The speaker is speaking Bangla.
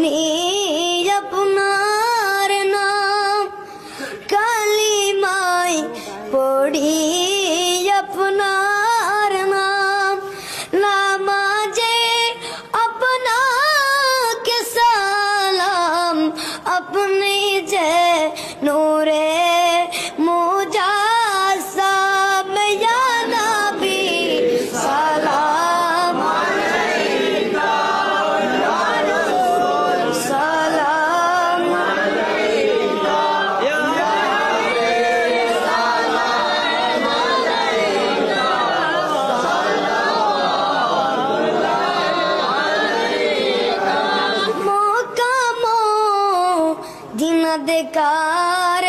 শুনি আপনার নাম, কালিমায় পড়ি আপনার নাম, নামাজে আপনাকে সালাম, আপনি যে নূরে মুজাসসাম, ইয়া নবী সালাম আলাইকা, ইয়া রাসূল সালাম আলাইকা, ইয়া নবী সালাম আলাইকা, মক্কা মদিনা দেখার